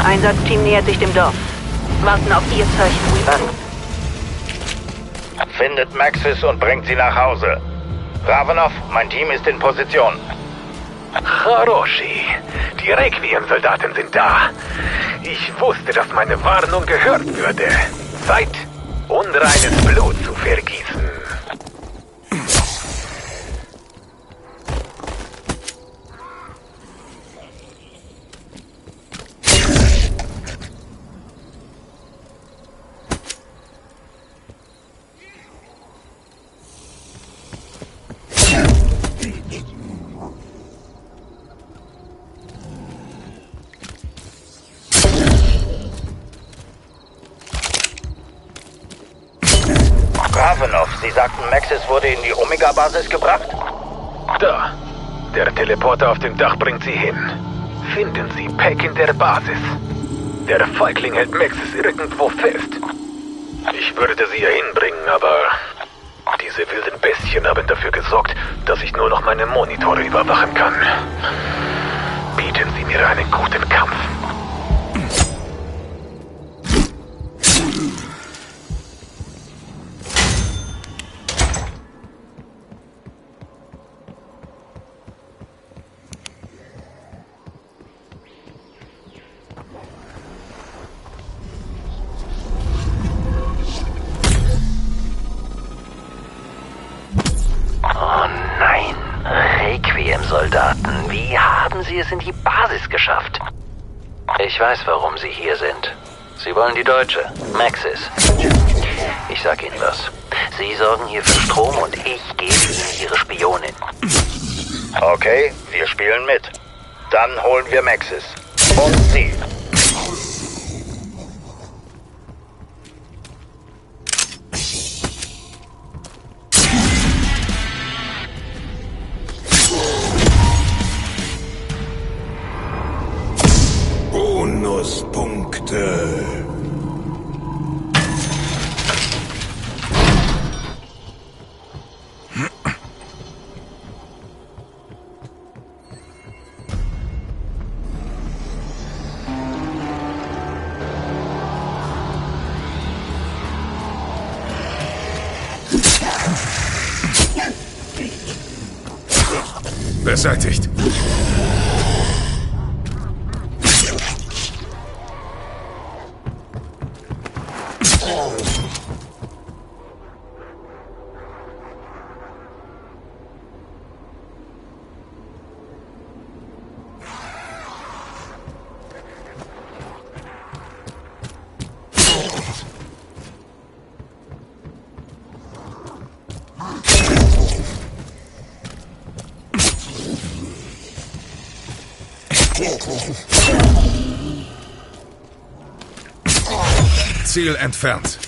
Einsatzteam nähert sich dem Dorf. Warten auf Ihr Zeichen, Weaver. Findet Maxis und bringt sie nach Hause. Ravenov, mein Team ist in Position. Haroshi, die Requiem-Soldaten sind da. Ich wusste, dass meine Warnung gehört würde. Zeit, unreines Blut zu vergießen. Ravenov, Sie sagten, Maxis wurde in die Omega-Basis gebracht? Da. Der Teleporter auf dem Dach bringt sie hin. Finden Sie Peck in der Basis. Der Feigling hält Maxis irgendwo fest. Ich würde sie ja hinbringen, aber diese wilden Bestien haben dafür gesorgt, dass ich nur noch meine Monitore überwachen kann. Bieten Sie mir einen guten Kampf. Soldaten, wie haben Sie es in die Basis geschafft? Ich weiß, warum Sie hier sind. Sie wollen die Deutsche, Maxis. Ich sag Ihnen was. Sie sorgen hier für Strom und ich gebe Ihnen Ihre Spionin. Okay, wir spielen mit. Dann holen wir Maxis. Und Sie. Bonuspunkte. Beseitigt. Ziel entfernt.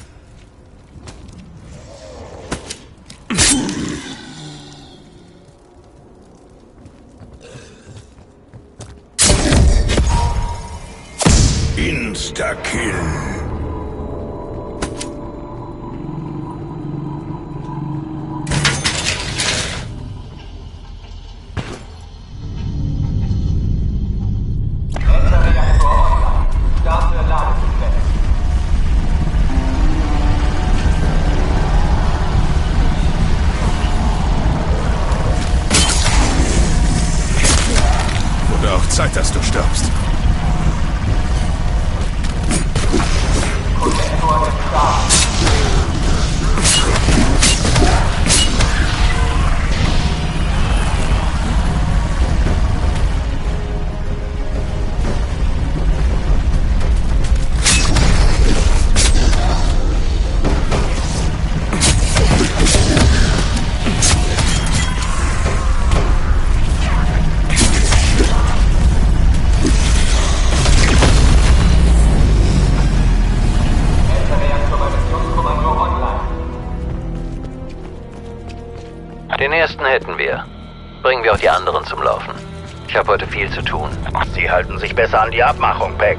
Insta-Kill. Zeit, dass du stirbst. Den ersten hätten wir. Bringen wir auch die anderen zum Laufen. Ich habe heute viel zu tun. Sie halten sich besser an die Abmachung, Peck.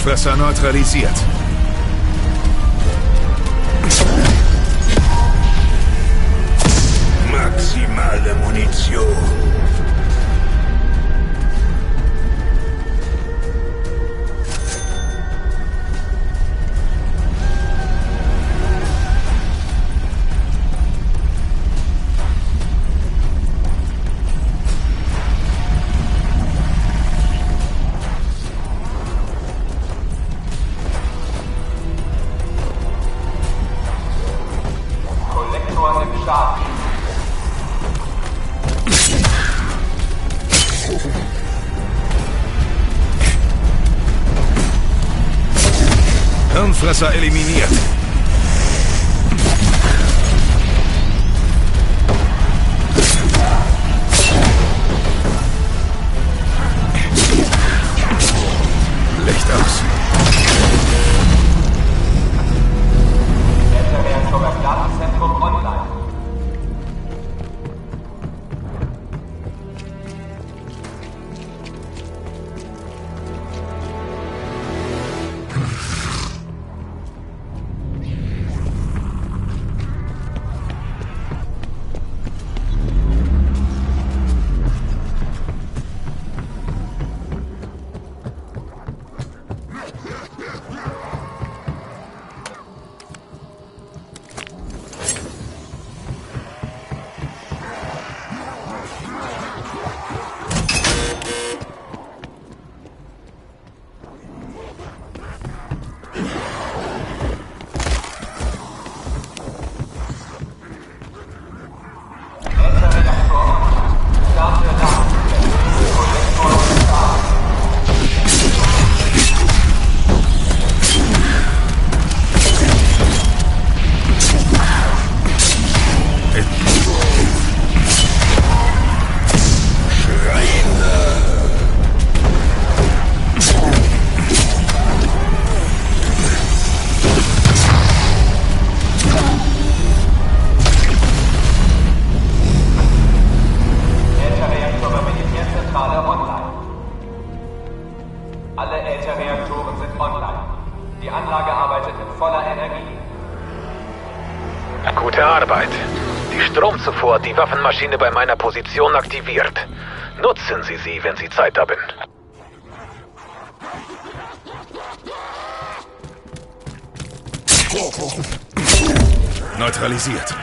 Fleischfresser neutralisiert. Maximale Munition. Hirnfresser eliminiert. Licht aus. Datenzentrum online. Alle Ätherreaktoren sind online. Die Anlage arbeitet in voller Energie. Gute Arbeit. Die Stromzufuhr hat die Waffenmaschine bei meiner Position aktiviert. Nutzen Sie sie, wenn Sie Zeit haben. Neutralisiert.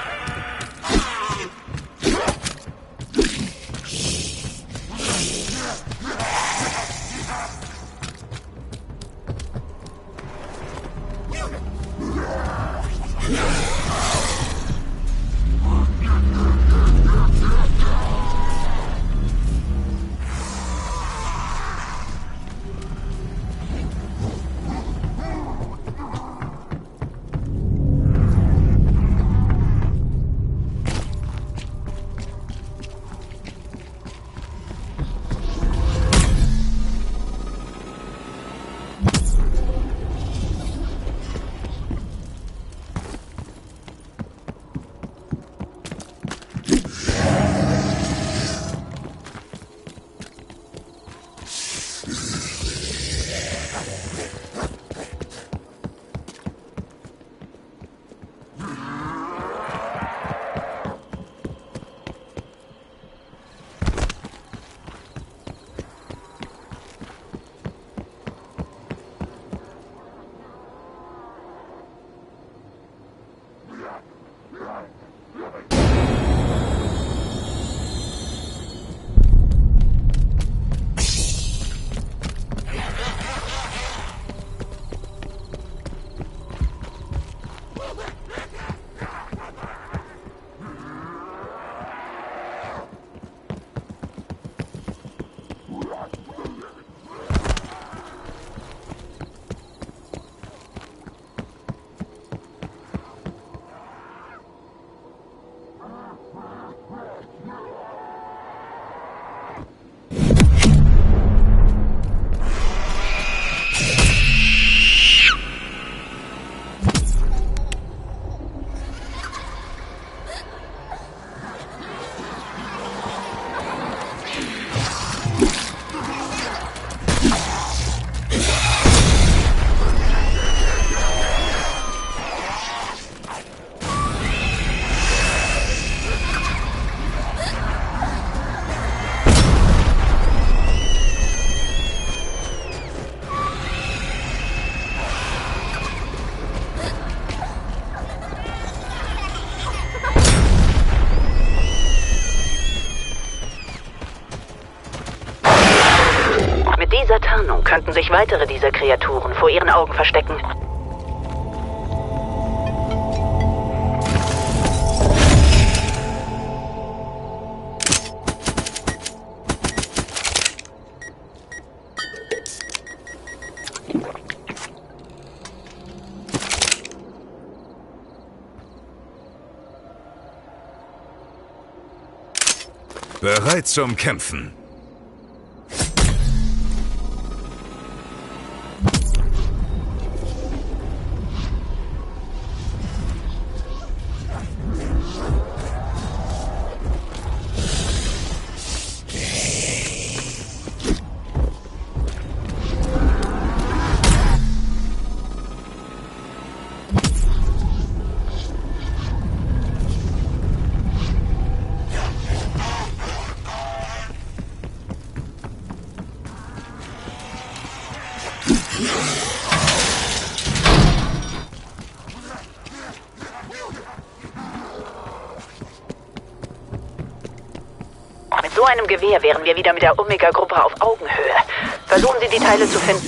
könnten sich weitere dieser Kreaturen vor ihren Augen verstecken. Bereit zum Kämpfen. Mit so einem Gewehr wären wir wieder mit der Omega-Gruppe auf Augenhöhe. Versuchen Sie, die Teile zu finden.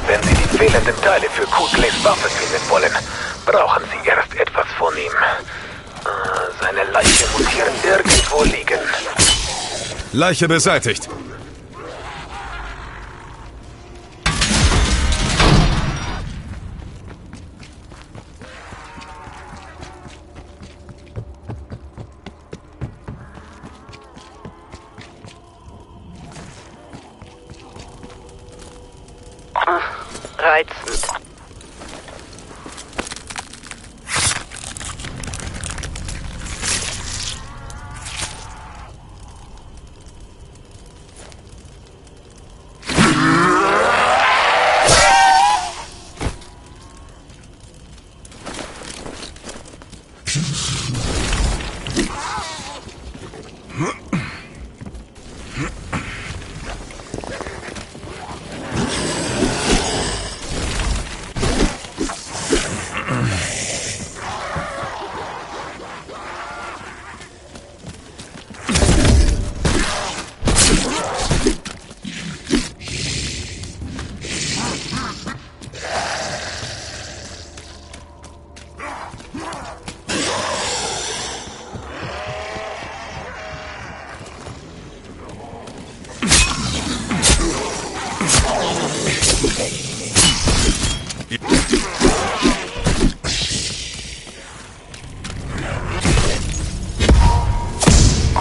Wenn Sie die fehlenden Teile für Coogleys Waffe finden wollen, brauchen Sie erst etwas von ihm. Seine Leiche muss hier irgendwo liegen. Leiche beseitigt. Reizend.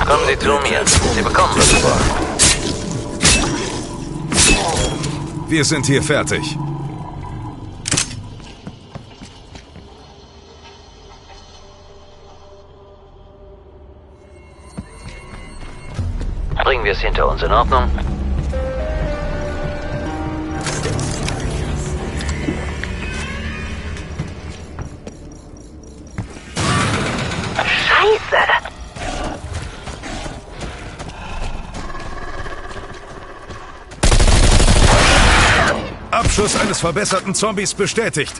Kommen Sie zu mir. Sie bekommen, was Sie wollen. Wir sind hier fertig. Bringen wir es hinter uns, in Ordnung? Scheiße! Abschuss eines verbesserten Zombies bestätigt.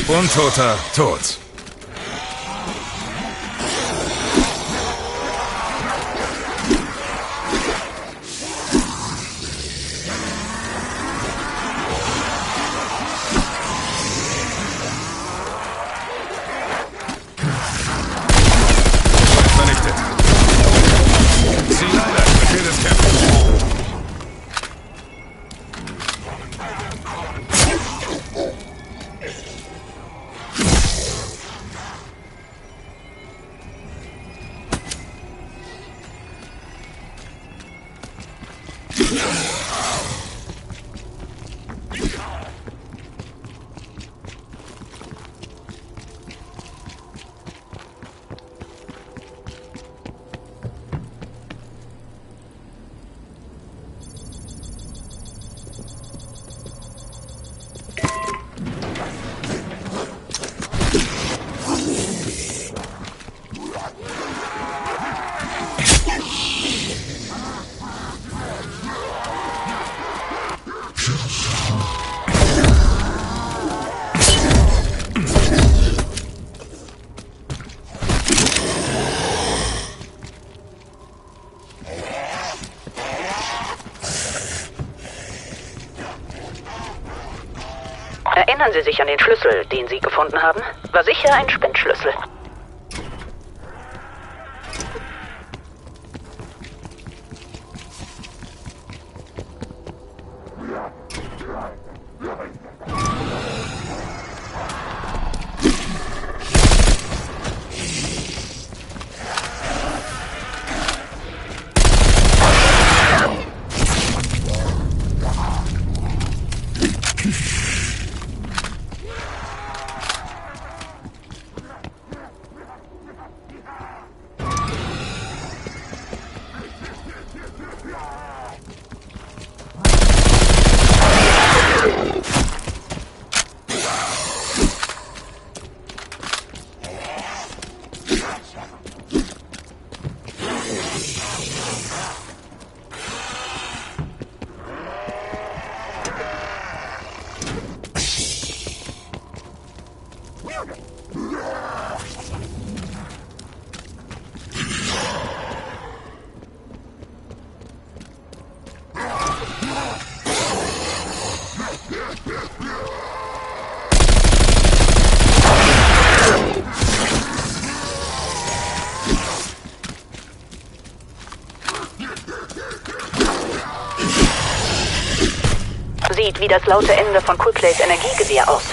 Untoter tot. Vernichtet. Ziel einer. Befehl des Kämpfens. Erinnern Sie sich an den Schlüssel, den Sie gefunden haben? War sicher ein Spendschlüssel. Sieht wie das laute Ende von Quicklays Energiegewehr aus.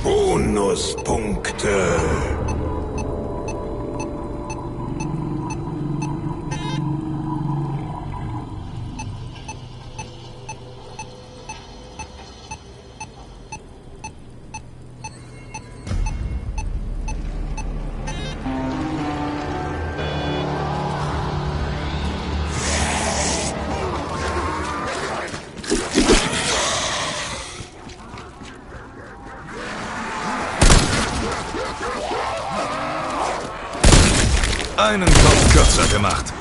Bonuspunkte. Einen Kopf kürzer gemacht.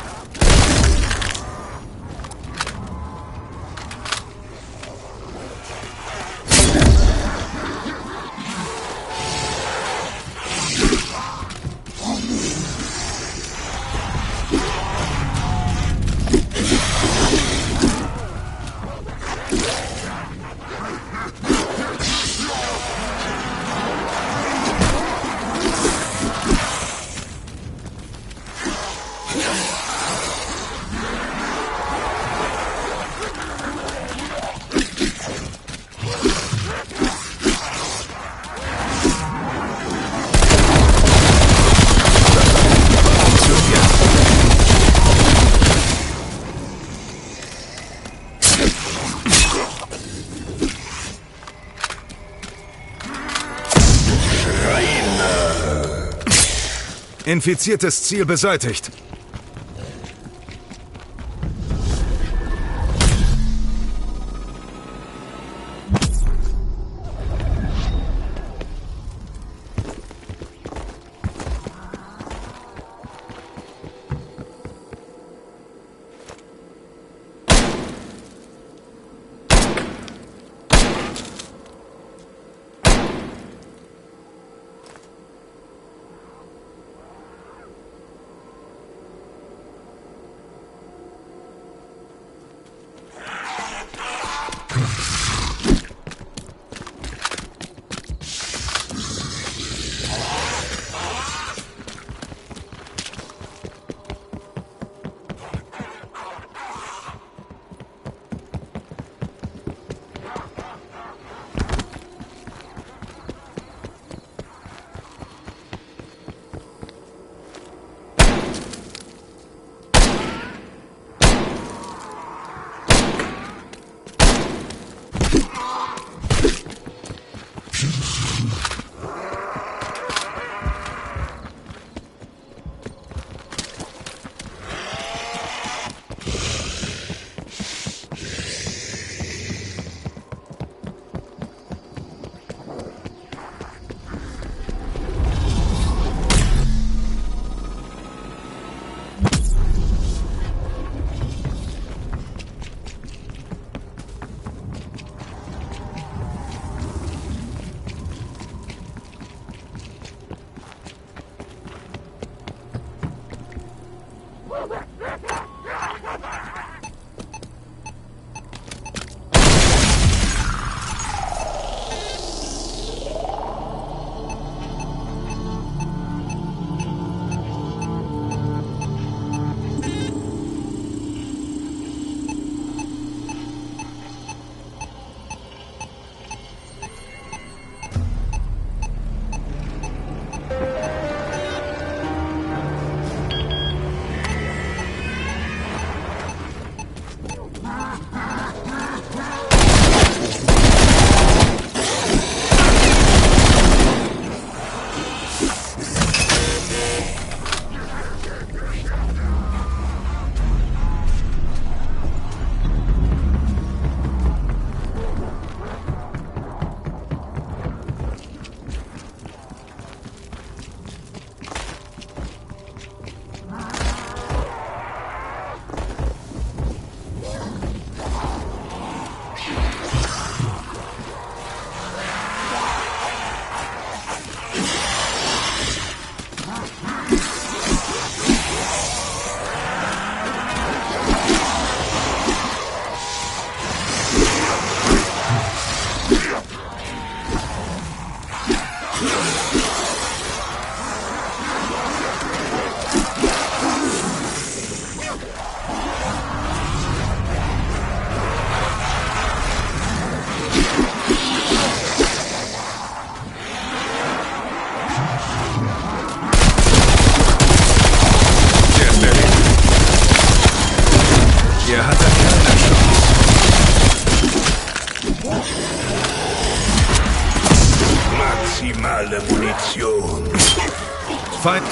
Infiziertes Ziel beseitigt. Maximale Munition. Feind.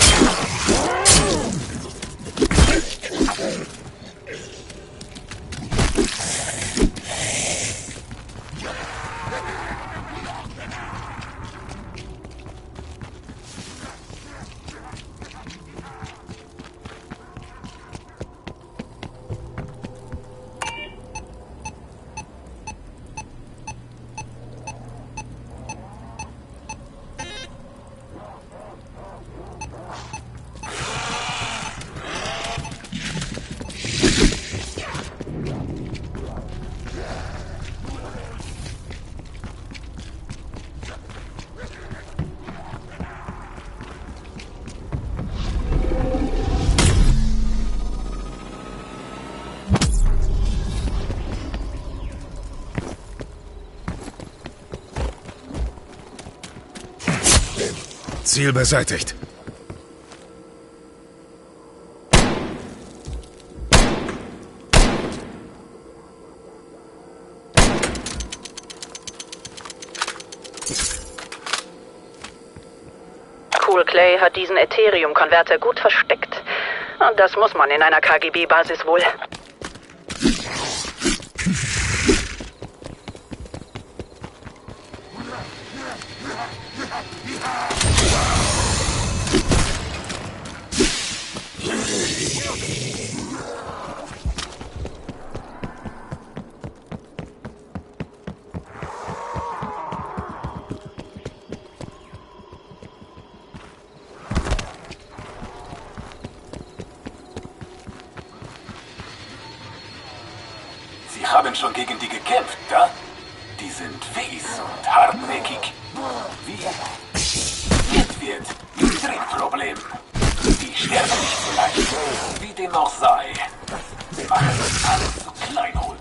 Ziel beseitigt. Fool Clay hat diesen Ethereum-Konverter gut versteckt. Und das muss man in einer KGB-Basis wohl. Sie haben schon gegen die gekämpft, da? Die sind fies und hartnäckig. Wie Trinkproblem. Die sterben nicht so leicht. Wie dem auch sei. Wir machen das alles zu Kleinholz.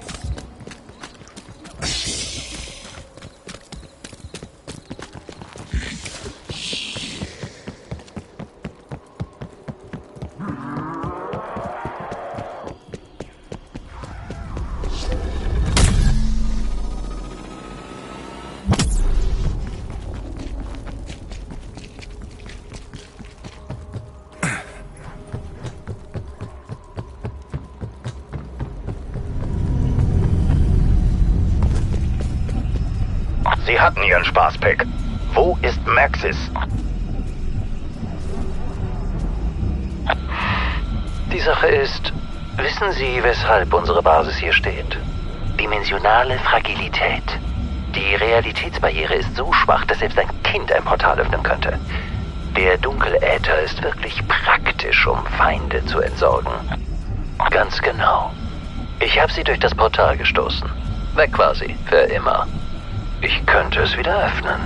Sie hatten Ihren Spaßpack. Wo ist Maxis? Die Sache ist, wissen Sie, weshalb unsere Basis hier steht? Dimensionale Fragilität. Die Realitätsbarriere ist so schwach, dass selbst ein Kind ein Portal öffnen könnte. Der Dunkeläther ist wirklich praktisch, um Feinde zu entsorgen. Ganz genau. Ich habe sie durch das Portal gestoßen. Weg quasi, für immer. Ich könnte es wieder öffnen.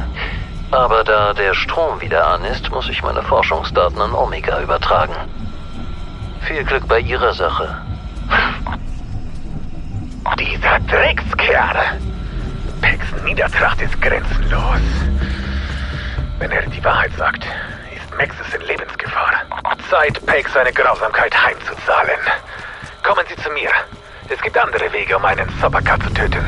Aber da der Strom wieder an ist, muss ich meine Forschungsdaten an Omega übertragen. Viel Glück bei Ihrer Sache. Dieser Dreckskerl! Pecks Niedertracht ist grenzenlos. Wenn er die Wahrheit sagt, ist Maxis in Lebensgefahr. Zeit, Peck seine Grausamkeit heimzuzahlen. Kommen Sie zu mir. Es gibt andere Wege, um einen Sobaka zu töten.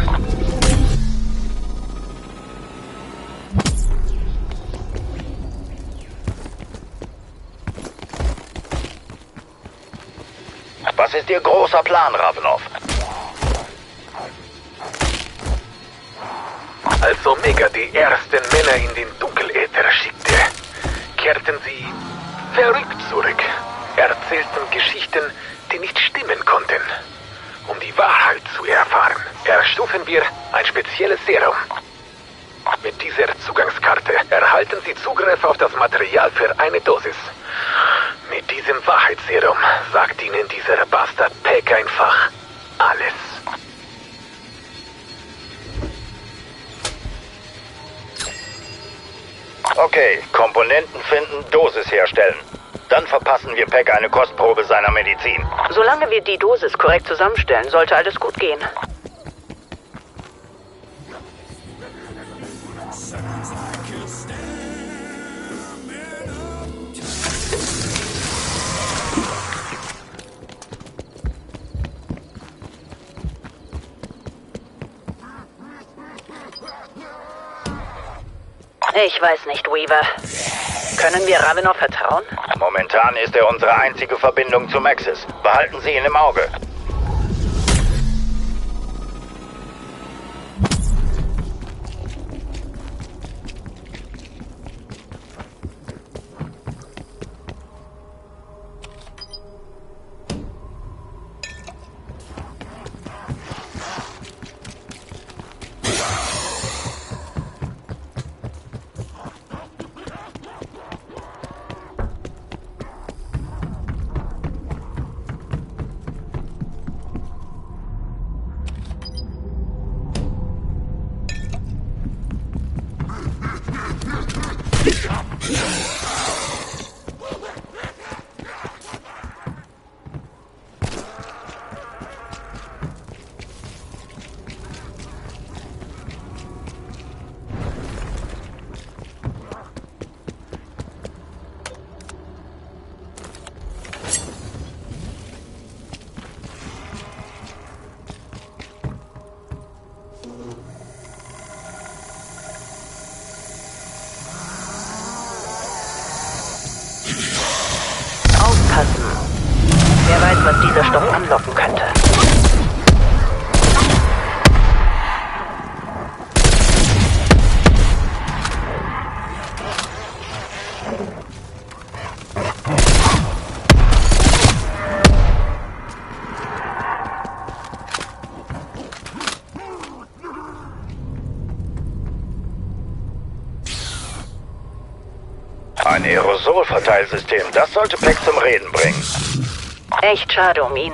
Was ist Ihr großer Plan, Ravenov? Als Omega die ersten Männer in den Dunkeläther schickte, kehrten sie verrückt zurück, erzählten Geschichten, die nicht stimmen konnten. Um die Wahrheit zu erfahren, erschufen wir ein spezielles Serum. Mit dieser Zugangskarte erhalten Sie Zugriff auf das Material für eine Dosis. Mit diesem Wahrheitsserum sagt Ihnen dieser Bastard Peck einfach alles. Okay, Komponenten finden, Dosis herstellen. Dann verpassen wir Peck eine Kostprobe seiner Medizin. Solange wir die Dosis korrekt zusammenstellen, sollte alles gut gehen. Ich weiß nicht, Weaver. Können wir Ravenov vertrauen? Momentan ist er unsere einzige Verbindung zu Maxis. Behalten Sie ihn im Auge. dieser Stoff anlocken könnte. Ein Aerosolverteilsystem, das sollte Peck zum Reden bringen. Echt schade um ihn.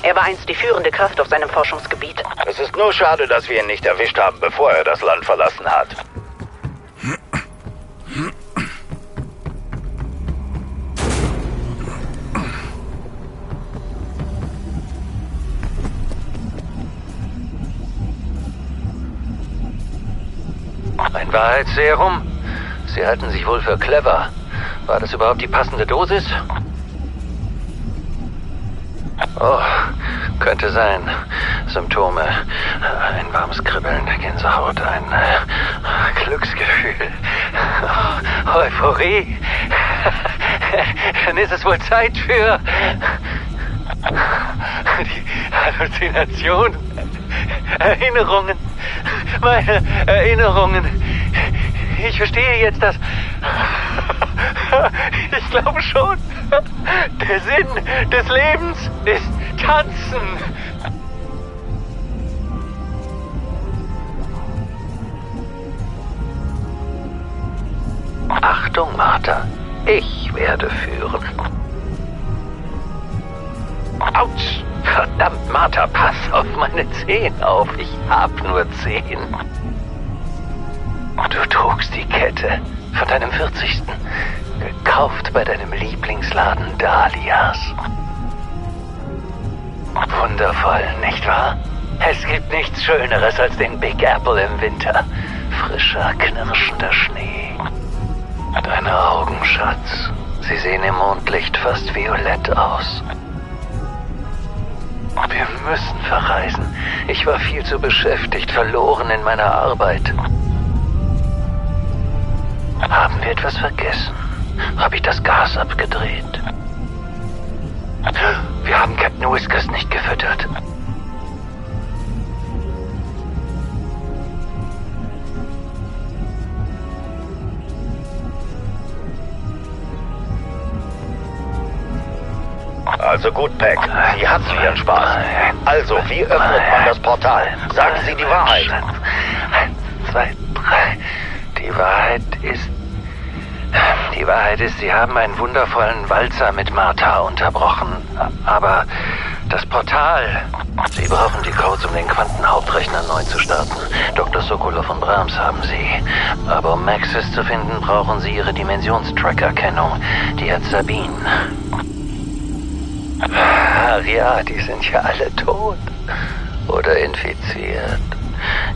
Er war einst die führende Kraft auf seinem Forschungsgebiet. Es ist nur schade, dass wir ihn nicht erwischt haben, bevor er das Land verlassen hat. Ein Wahrheitsserum? Sie halten sich wohl für clever. War das überhaupt die passende Dosis? Oh, könnte sein. Symptome. Ein warmes Kribbeln der Gänsehaut, ein Glücksgefühl. Euphorie. Dann ist es wohl Zeit für die Halluzination. Erinnerungen. Meine Erinnerungen. Ich verstehe jetzt das. Ich glaube schon. Der Sinn des Lebens ist Tanzen. Achtung, Martha. Ich werde führen. Autsch! Verdammt, Martha, pass auf meine Zehen auf. Ich hab nur 10. Du trugst die Kette von deinem 40. Gekauft bei deinem Lieblingsladen Dahlias. Wundervoll, nicht wahr? Es gibt nichts Schöneres als den Big Apple im Winter. Frischer, knirschender Schnee. Deine Augen, Schatz. Sie sehen im Mondlicht fast violett aus. Wir müssen verreisen. Ich war viel zu beschäftigt, verloren in meiner Arbeit. Haben wir etwas vergessen? Habe ich das Gas abgedreht? Wir haben Captain Whiskers nicht gefüttert. Also gut, Peck. Sie hat ihren Spaß. Also, wie öffnet man das Portal? Sagen Sie die Wahrheit. 1, 2, 3. Die Wahrheit ist, Sie haben einen wundervollen Walzer mit Martha unterbrochen. Aber das Portal... Sie brauchen die Codes, um den Quantenhauptrechner neu zu starten. Dr. Sokolov und Brahms haben sie. Aber um Maxis zu finden, brauchen Sie Ihre Dimensionstrack-Erkennung. Die hat Sabine. Ach ja, die sind ja alle tot. Oder infiziert.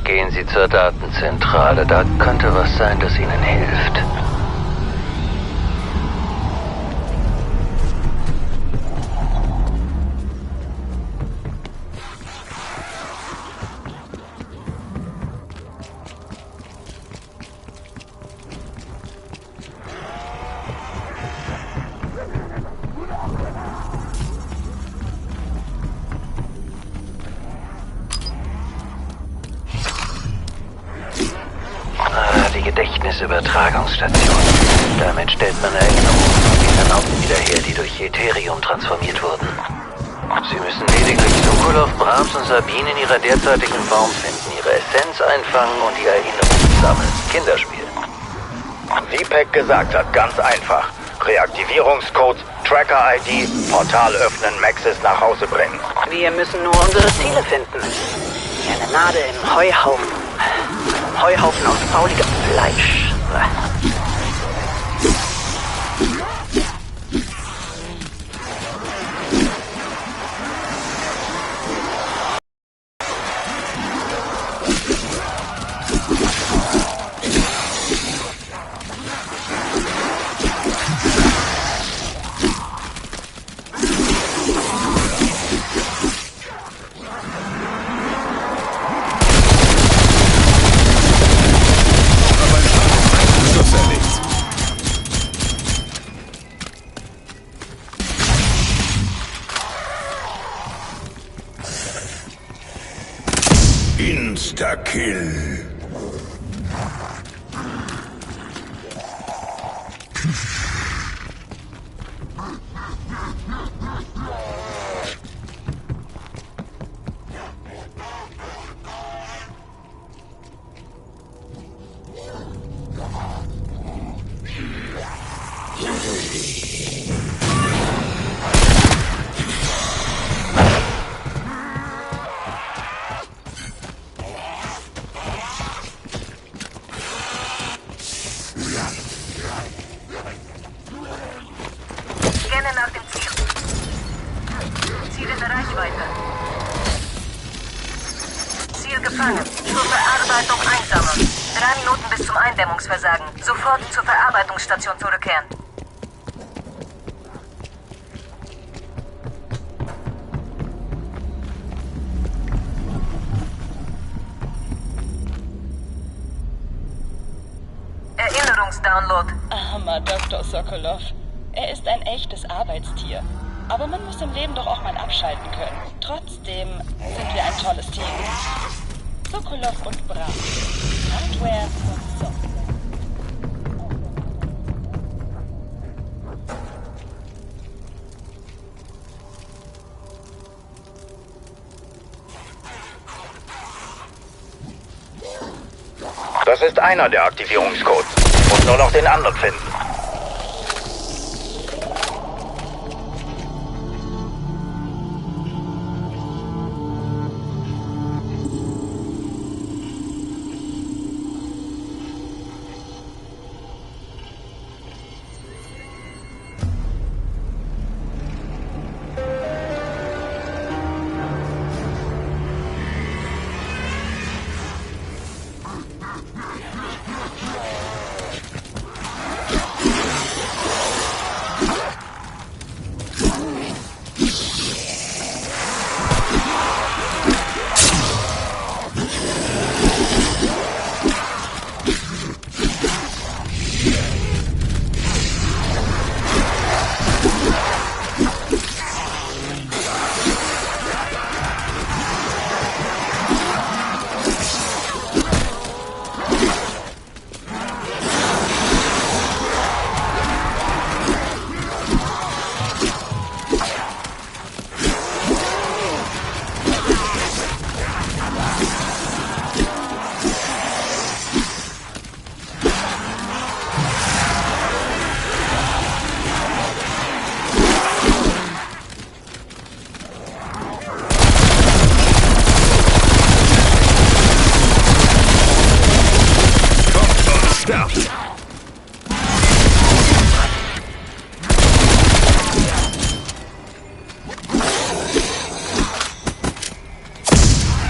Gehen Sie zur Datenzentrale. Da könnte was sein, das Ihnen hilft. Gedächtnisübertragungsstation. Damit stellt man Erinnerungen von Astronauten wieder her, die durch Ethereum transformiert wurden. Sie müssen lediglich Sokolov, Brahms und Sabine in ihrer derzeitigen Form finden, ihre Essenz einfangen und die Erinnerungen sammeln. Kinderspiel. Wie Peck gesagt hat, ganz einfach. Reaktivierungscodes, Tracker-ID, Portal öffnen, Maxis nach Hause bringen. Wir müssen nur unsere Ziele finden. Wie eine Nadel im Heuhaufen. Heuhaufen aus fauligem Fleisch. Insta-Kill. Scanne nach dem Ziel. Ziel in der Reichweite. Ziel gefangen. Zur Verarbeitung einsammeln. 3 Minuten bis zum Eindämmungsversagen. Sofort zur Verarbeitungsstation zurückkehren. Erinnerungsdownload. Armer Dr. Sokolov. Er ist ein echtes Arbeitstier. Aber man muss im Leben doch auch mal abschalten können. Trotzdem sind wir ein tolles Team. Sokolov und Braun. Hardware und Software. Das ist einer der Aktivierungscodes. Muss nur noch den anderen finden.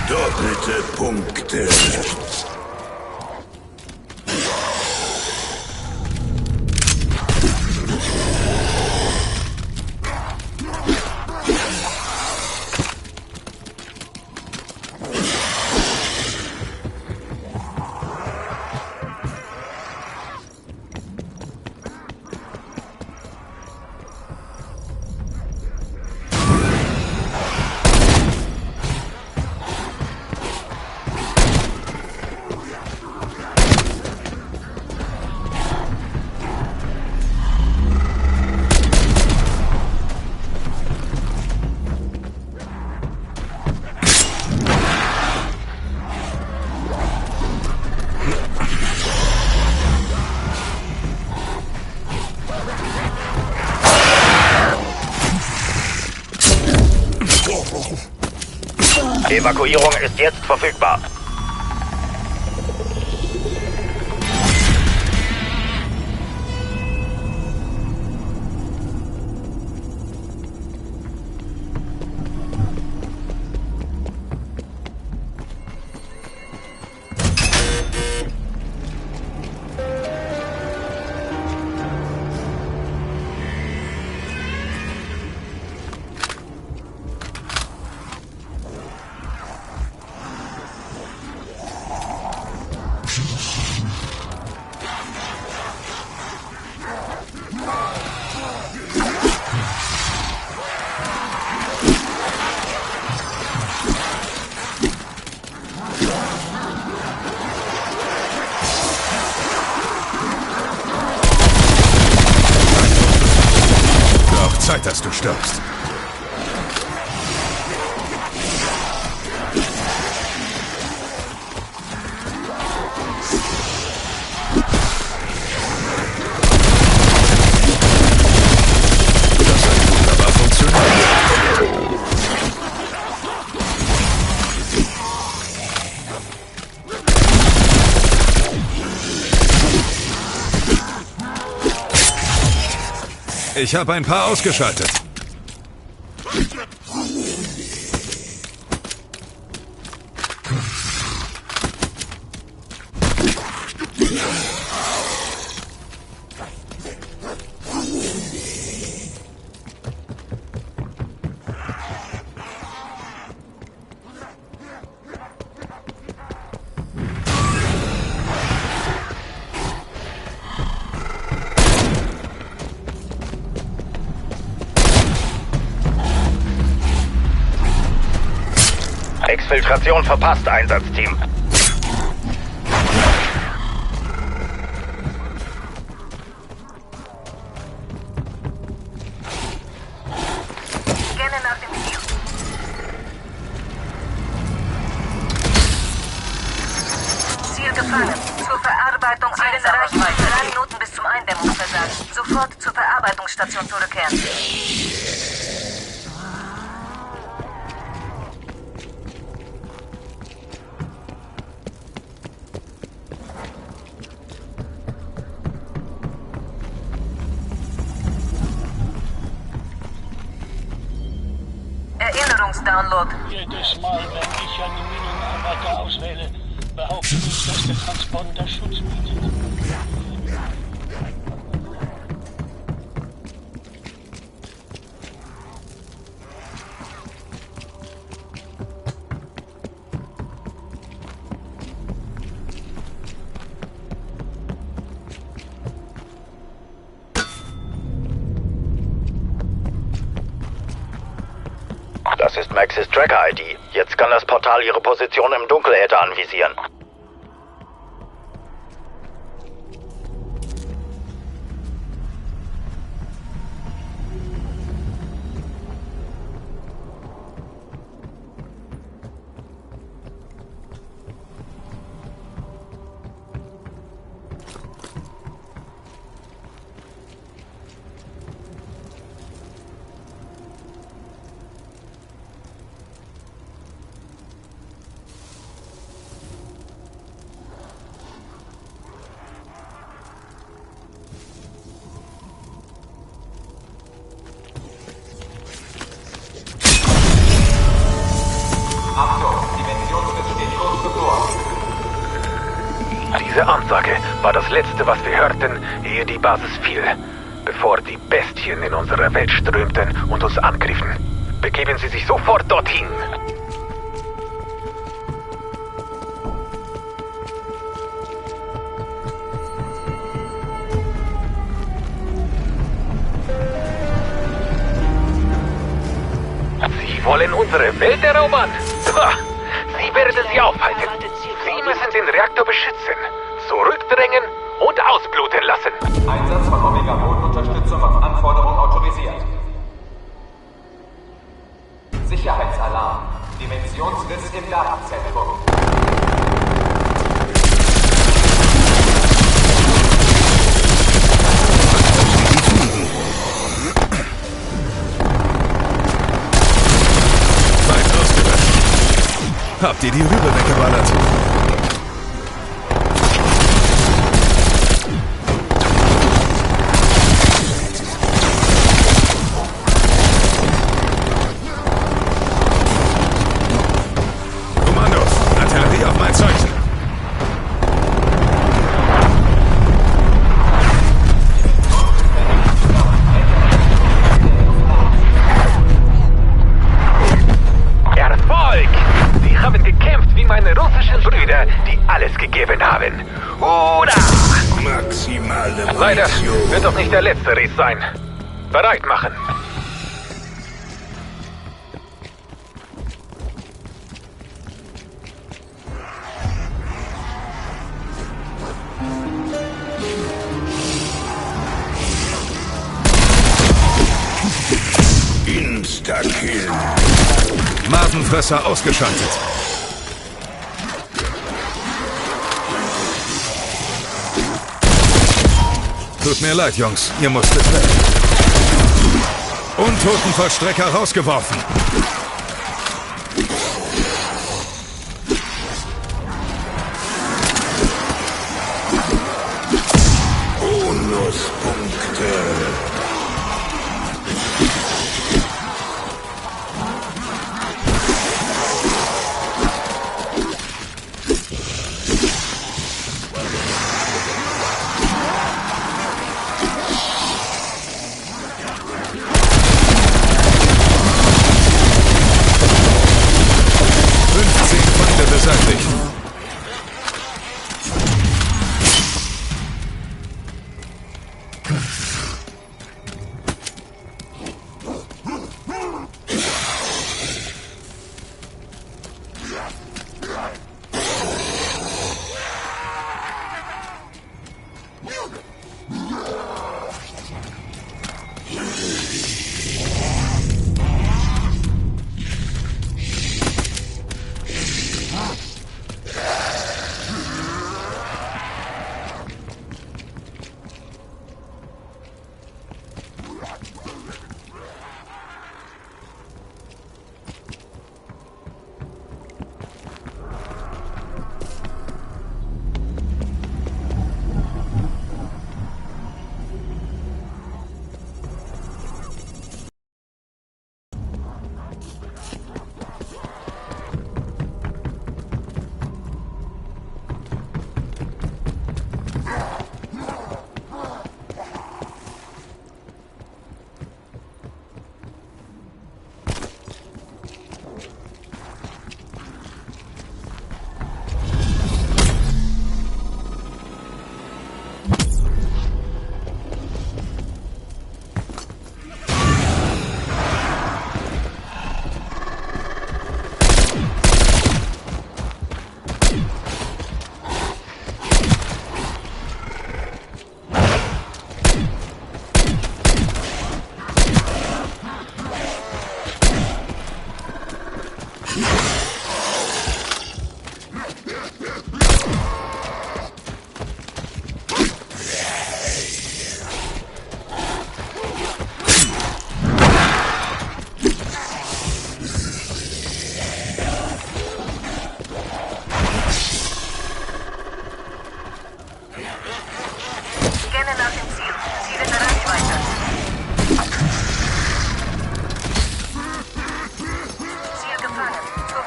Doppelte Punkte. Evakuierung ist jetzt verfügbar. dass du stirbst. Das hat wunderbar funktioniert. Ich habe ein paar ausgeschaltet. Exfiltration verpasst, Einsatzteam. Scanne nach dem Ziel. Ziel gefangen. Zur Verarbeitung eine Reichweite. 3 Minuten bis zum Eindämmungsversagen. Sofort zur Verarbeitungsstation zurückkehren. Erinnerungsdownload. Jedes Mal, wenn ich einen Minenarbeiter auswähle, behaupte ich, dass der Transponder Schutz bietet. Das ist Maxis Tracker-ID. Jetzt kann das Portal ihre Position im Dunkeläther anvisieren. Diese Ansage war das Letzte, was wir hörten, ehe die Basis fiel. Bevor die Bestien in unsere Welt strömten und uns angriffen. Begeben Sie sich sofort dorthin. Sie wollen unsere Welt erobern? Pah, Sie werden sie aufhalten. Sie müssen den Reaktor beschützen, zurückdrängen und ausbluten lassen. Einsatz von Omega-Bodenunterstützung auf Anforderung autorisiert. Sicherheitsalarm. Dimensionsriss im Datenzentrum. Weit ausgelöscht. Habt ihr die Rübe weggeballert? Kommandos, Artillerie auf mein Zeichen. Erfolg! Sie haben gekämpft wie meine russischen Brüder, die alles gegeben haben. Hurra! Maximale Leider Munition. wird doch nicht der letzte Ries sein. Bereit machen. Totenfresser ausgeschaltet. Tut mir leid, Jungs. Ihr musstet weg. Untotenvollstrecker rausgeworfen. Bonuspunkte. Beseitigt.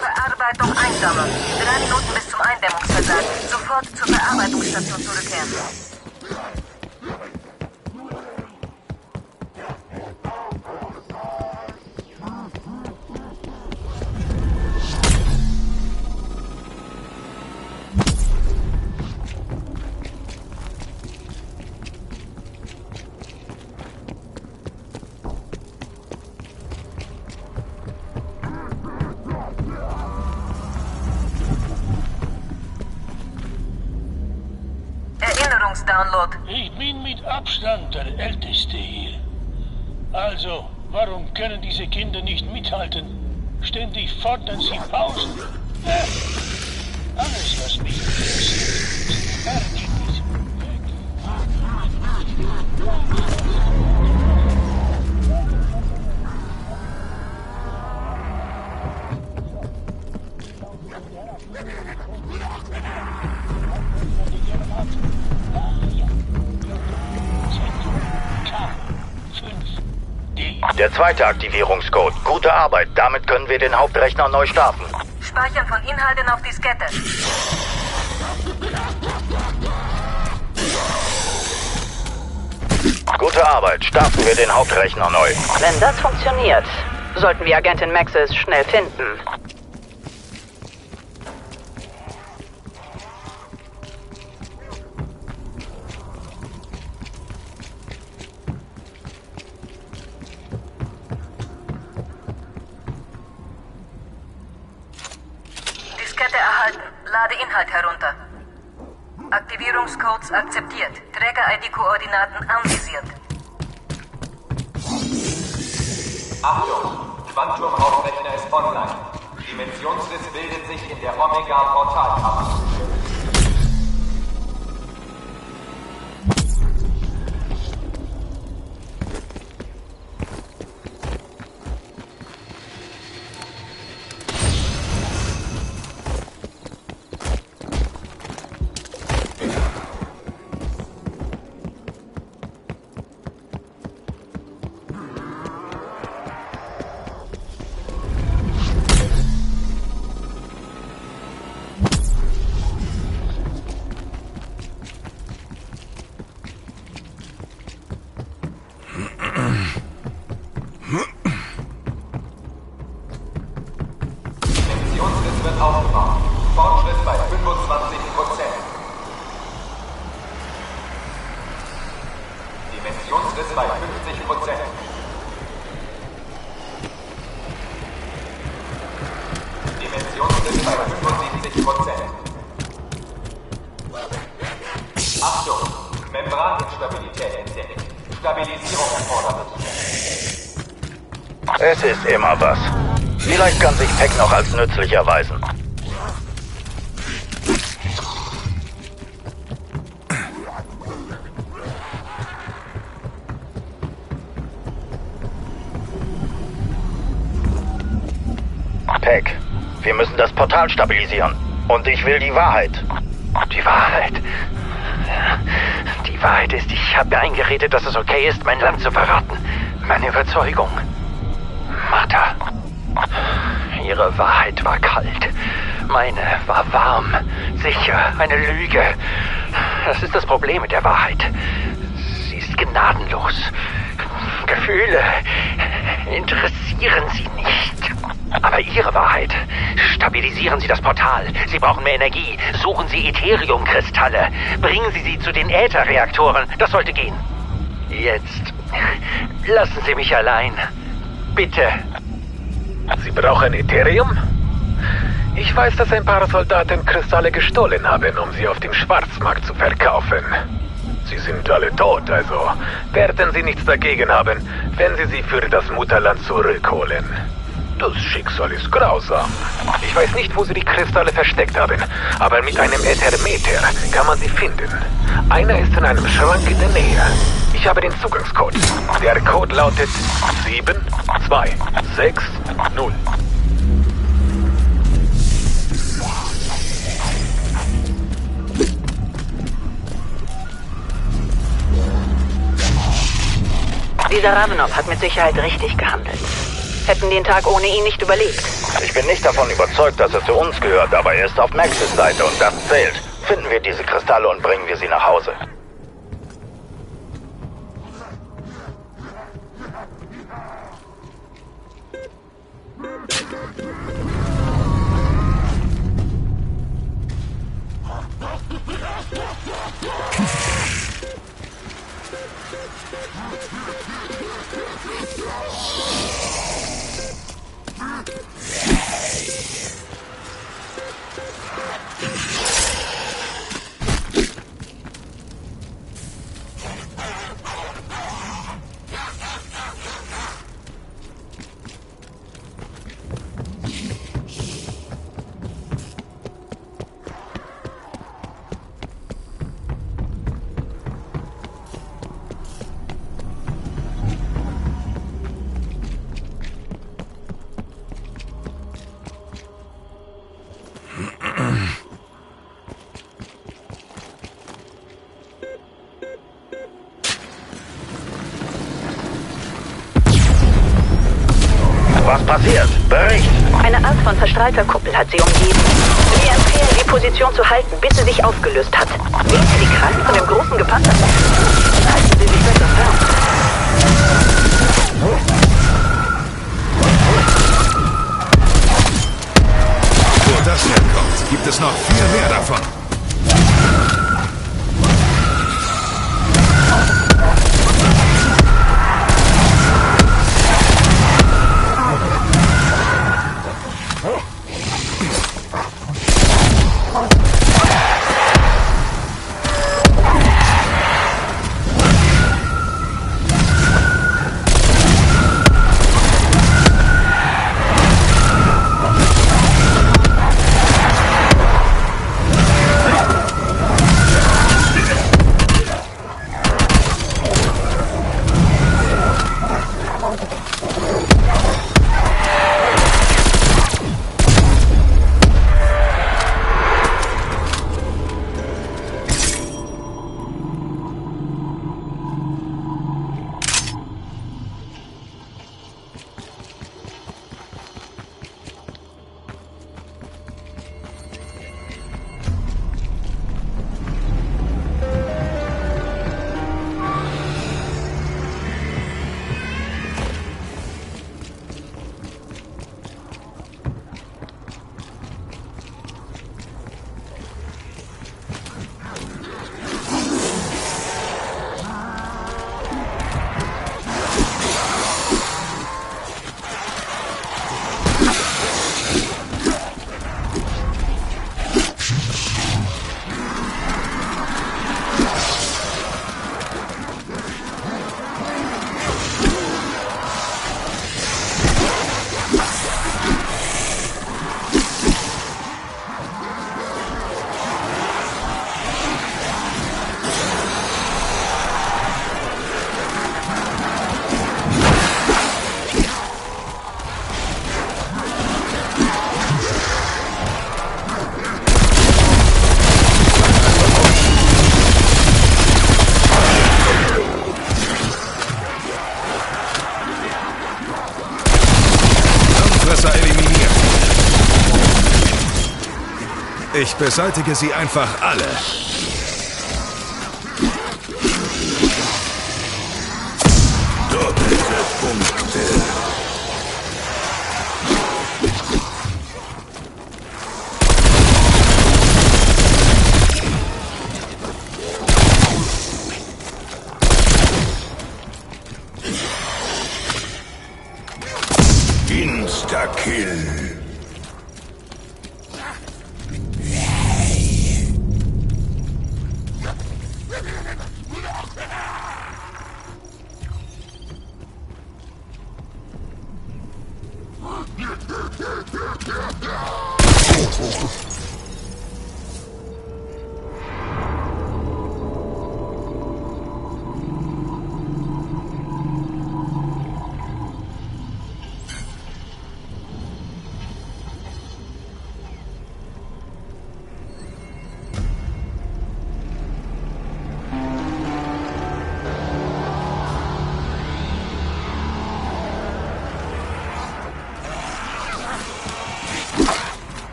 Verarbeitung einsammeln. 3 Minuten bis zum Eindämmungsversagen. Sofort zur Verarbeitungsstation zurückkehren. Download. Ich bin mit Abstand der Älteste hier. Also, warum können diese Kinder nicht mithalten? Ständig fordern sie Pausen. Alles, was mich interessiert, ist fertig. Der zweite Aktivierungscode. Gute Arbeit. Damit können wir den Hauptrechner neu starten. Speichern von Inhalten auf Diskette. Gute Arbeit. Starten wir den Hauptrechner neu. Wenn das funktioniert, sollten wir Agentin Maxis schnell finden. Diskette erhalten. Lade Inhalt herunter. Aktivierungscodes akzeptiert. Träger-ID-Koordinaten anvisiert. Achtung! Quantum-Hauptrechner ist online. Dimensionsriss bildet sich in der Omega-Portalkammer. Dimensionsriss wird aufgebaut. Fortschritt bei 25%. Dimensionsriss bei 50%. Dimensionsriss bei 75%. Achtung! Membraninstabilität entdeckt. Stabilisierung erforderlich. Es ist immer was. Vielleicht kann sich Peck noch als nützlich erweisen. Peck, wir müssen das Portal stabilisieren. Und ich will die Wahrheit. Die Wahrheit? Die Wahrheit ist, ich habe mir eingeredet, dass es okay ist, mein Land zu verraten. Meine Überzeugung. Martha. Ihre Wahrheit war kalt. Meine war warm. Sicher. Eine Lüge. Das ist das Problem mit der Wahrheit. Sie ist gnadenlos. Gefühle interessieren sie nicht. Aber Ihre Wahrheit. Stabilisieren Sie das Portal. Sie brauchen mehr Energie. Suchen Sie Ethereum-Kristalle. Bringen Sie sie zu den Ätherreaktoren. Das sollte gehen. Jetzt lassen Sie mich allein. Bitte. Sie brauchen Ethereum? Ich weiß, dass ein paar Soldaten Kristalle gestohlen haben, um sie auf dem Schwarzmarkt zu verkaufen. Sie sind alle tot, also werden Sie nichts dagegen haben, wenn Sie sie für das Mutterland zurückholen. Das Schicksal ist grausam. Ich weiß nicht, wo Sie die Kristalle versteckt haben, aber mit einem Äthermeter kann man sie finden. Einer ist in einem Schrank in der Nähe. Ich habe den Zugangscode. Der Code lautet 7260. Dieser Ravenov hat mit Sicherheit richtig gehandelt. Hätten den Tag ohne ihn nicht überlebt. Ich bin nicht davon überzeugt, dass er zu uns gehört, aber er ist auf Maxis Seite und das zählt. Finden wir diese Kristalle und bringen wir sie nach Hause. Was passiert? Bericht! Eine Art von verstrahlter Kuppel hat sie umgeben. Wir empfehlen, die Position zu halten, bis sie sich aufgelöst hat. Nehmen Sie die Krallen von dem großen Gepanzerten. Halten Sie sich besser fern. Wo das herkommt, gibt es noch viel mehr davon. Ich beseitige sie einfach alle. Doppelte Punkte. Insta-Kill.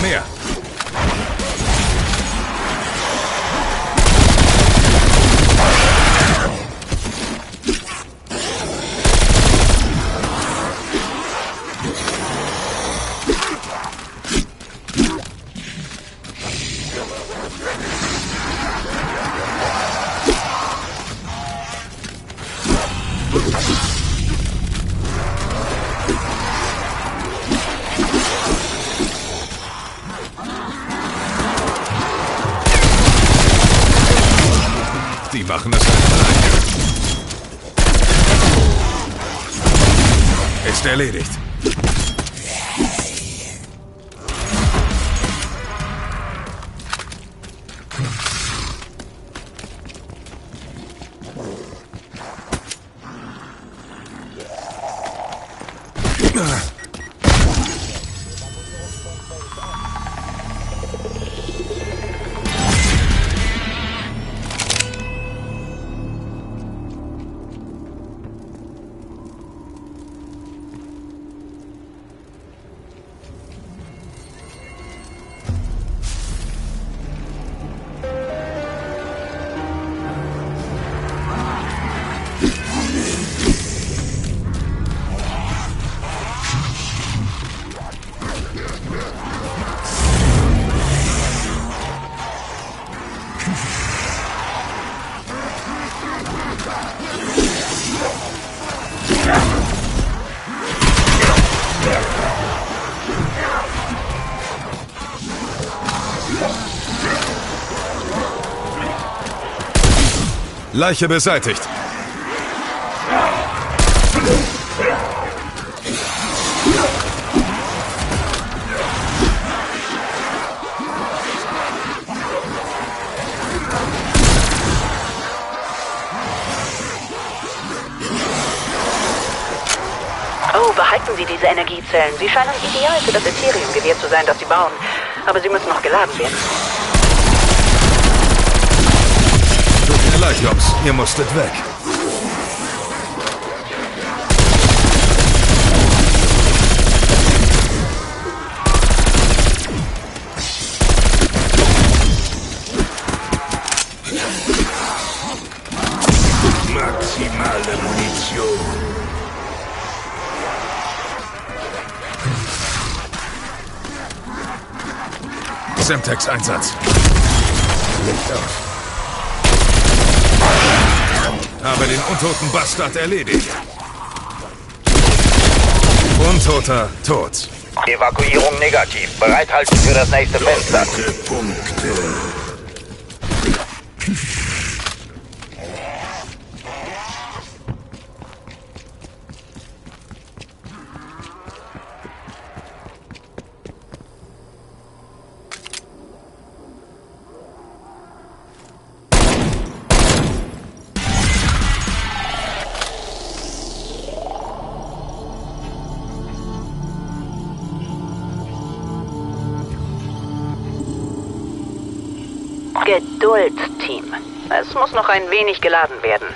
Mehr. Die machen es alleine. Ist erledigt. Leiche beseitigt. Oh, behalten Sie diese Energiezellen. Sie scheinen ideal für das Ethereum-Gewehr zu sein, das Sie bauen. Aber sie müssen noch geladen werden. Tut mir leid, Jungs. Ihr musstet weg. Maximale Munition. Semtex-Einsatz. Licht aus. Habe Habe den untoten Bastard erledigt. Untoter, tot. Evakuierung negativ. Bereithalten für das nächste Fenster. Geduld, Team. Es muss noch ein wenig geladen werden.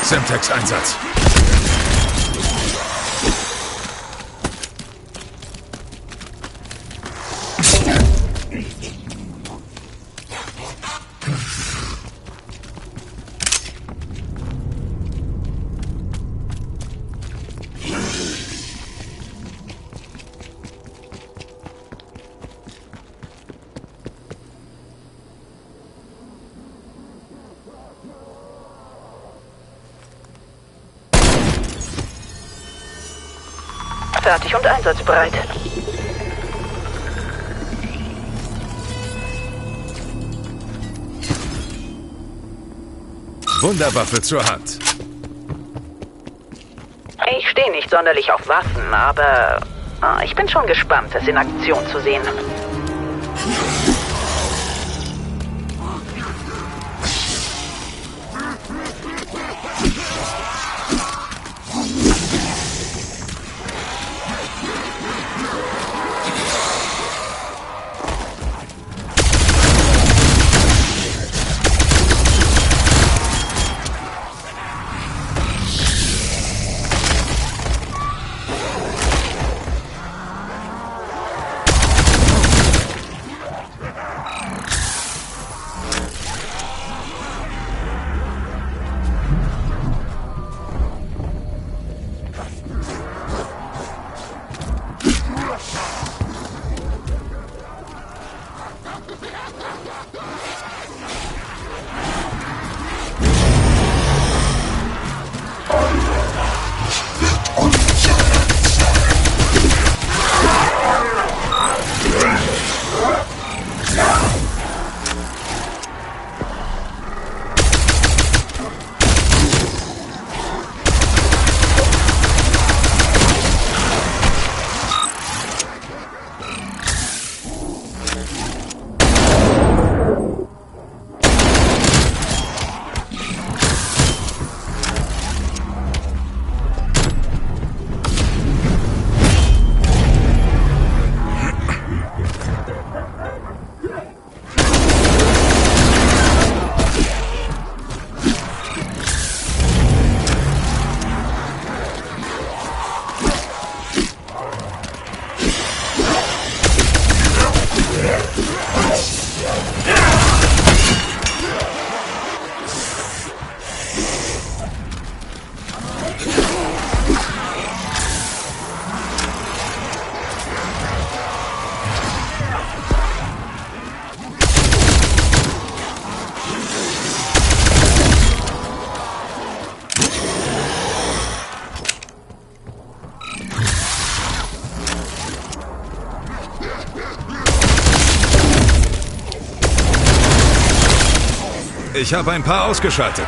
Semtex-Einsatz. Fertig und einsatzbereit. Wunderwaffe zur Hand. Ich stehe nicht sonderlich auf Waffen, aber ich bin schon gespannt, es in Aktion zu sehen. Ich habe ein paar ausgeschaltet.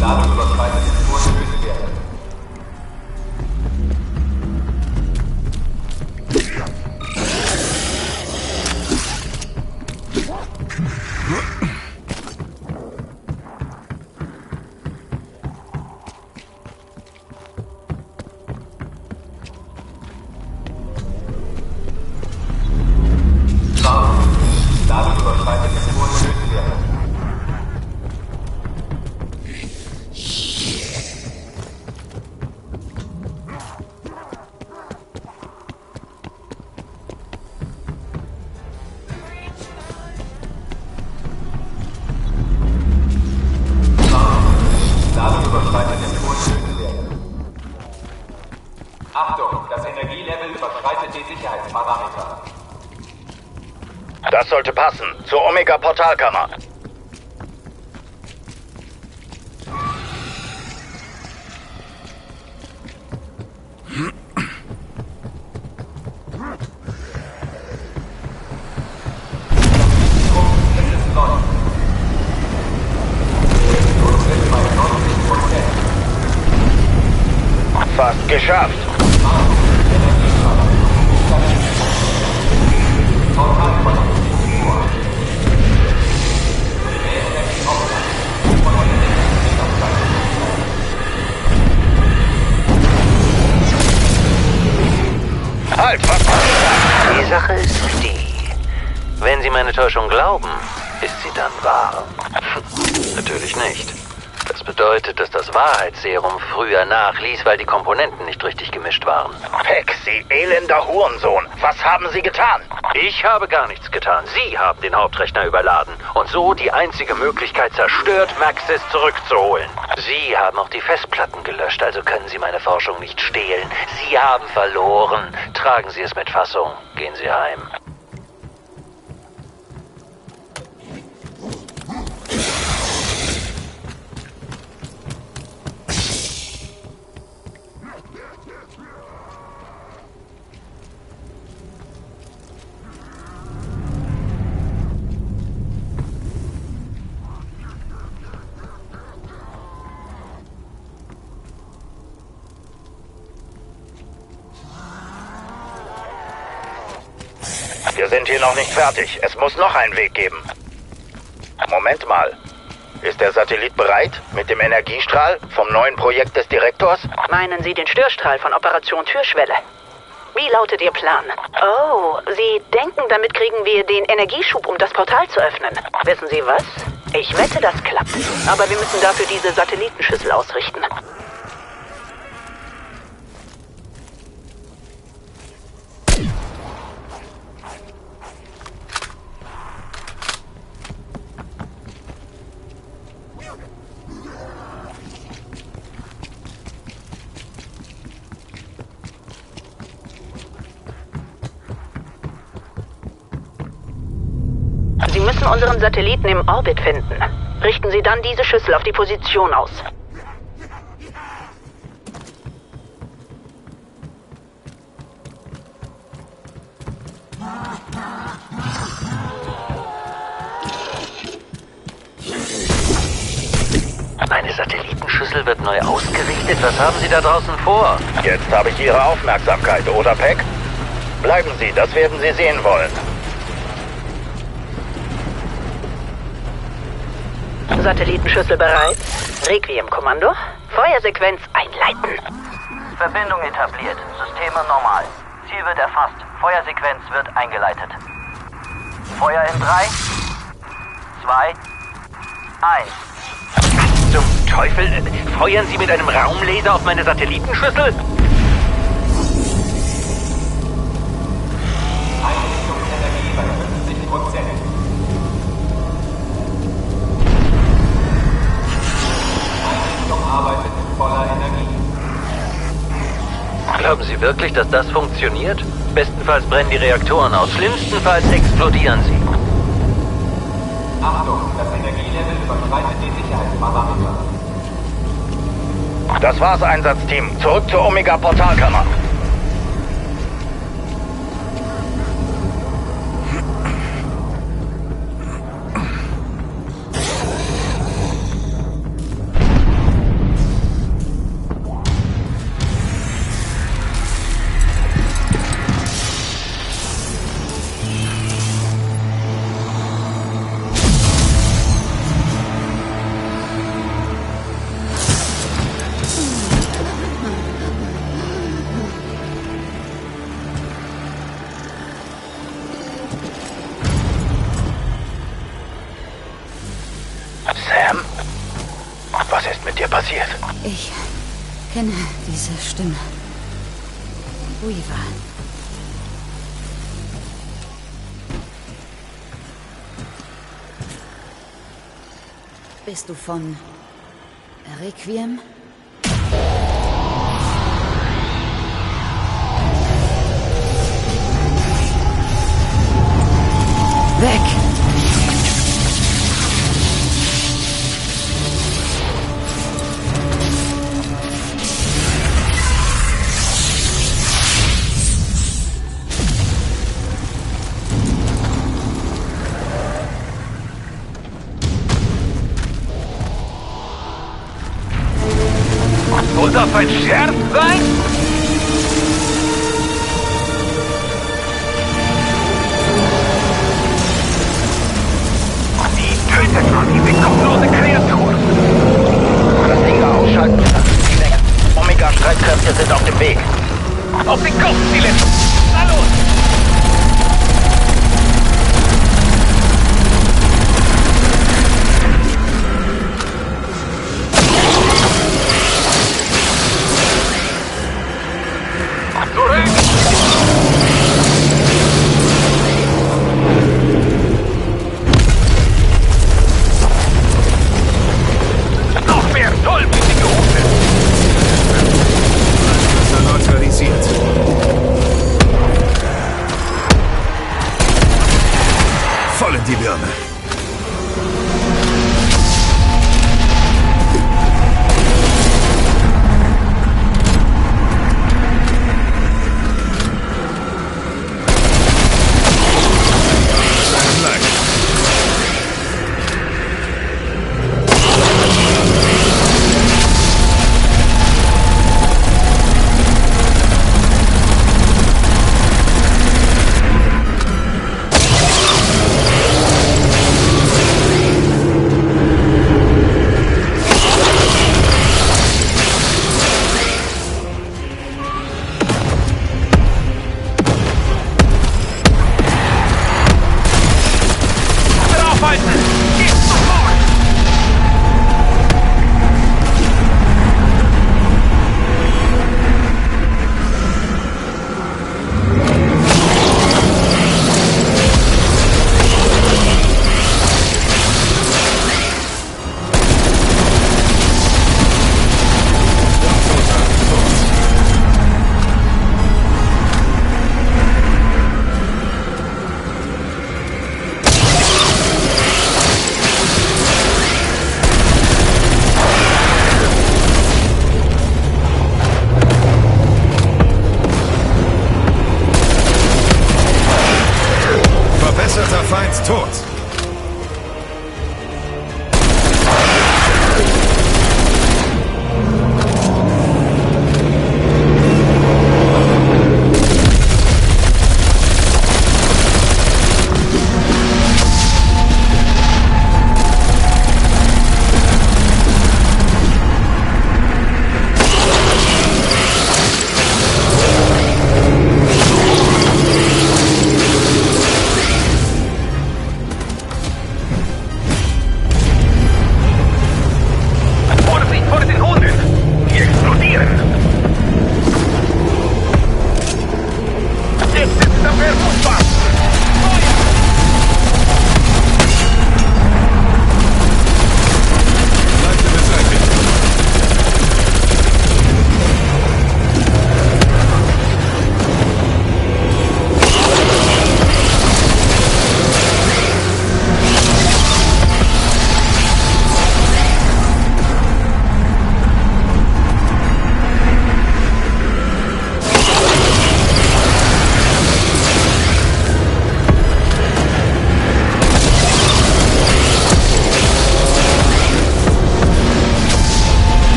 Ladung überschreitet den vorgeführten Wert. Ladung überschreitet den vorgeführten Wert. Achtung, das Energielevel überschreitet die Sicherheitsparameter. Das sollte passen. Zur Omega-Portalkammer. Fast geschafft. Halt, was? Die Sache ist die, wenn Sie meine Täuschung glauben, ist sie dann wahr? Natürlich nicht. Das bedeutet, dass das Wahrheitsserum früher nachließ, weil die Komponenten nicht richtig gemischt waren. Peck, Sie elender Hurensohn. Was haben Sie getan? Ich habe gar nichts getan. Sie haben den Hauptrechner überladen und so die einzige Möglichkeit zerstört, Maxis zurückzuholen. Sie haben auch die Festplatten gelöscht, also können Sie meine Forschung nicht stehlen. Sie haben verloren. Tragen Sie es mit Fassung. Gehen Sie heim. Wir sind hier noch nicht fertig. Es muss noch einen Weg geben. Moment mal. Ist der Satellit bereit mit dem Energiestrahl vom neuen Projekt des Direktors? Meinen Sie den Störstrahl von Operation Türschwelle? Wie lautet Ihr Plan? Oh, Sie denken, damit kriegen wir den Energieschub, um das Portal zu öffnen. Wissen Sie was? Ich wette, das klappt. Aber wir müssen dafür diese Satellitenschüssel ausrichten. Sie müssen unseren Satelliten im Orbit finden. Richten Sie dann diese Schüssel auf die Position aus. Eine Satellitenschüssel wird neu ausgerichtet. Was haben Sie da draußen vor? Jetzt habe ich Ihre Aufmerksamkeit, oder Peck? Bleiben Sie, das werden Sie sehen wollen. Satellitenschüssel bereit. Requiem-Kommando. Feuersequenz einleiten. Verbindung etabliert. Systeme normal. Ziel wird erfasst. Feuersequenz wird eingeleitet. Feuer in 3, 2, 1. Zum Teufel? Feuern Sie mit einem Raumlaser auf meine Satellitenschüssel? Einrichtungsenergie bei 50%. Einrichtung arbeitet in voller Energie. Glauben Sie wirklich, dass das funktioniert? Bestenfalls brennen die Reaktoren aus. Schlimmstenfalls explodieren sie. Achtung, das Energielevel überschreitet die Sicherheitsparameter. Das war's, Einsatzteam. Zurück zur Omega-Portalkammer. Sam? Was ist mit dir passiert? Ich kenne diese Stimme. Weaver. Bist du von Requiem? Weg! Soll das ein Scherz sein? Die tötet man, diese kopflose Kreatur. Das Ding da ausschalten. Omega-Streitkräfte sind auf dem Weg. Auf den Kopf, Ziele! Na los!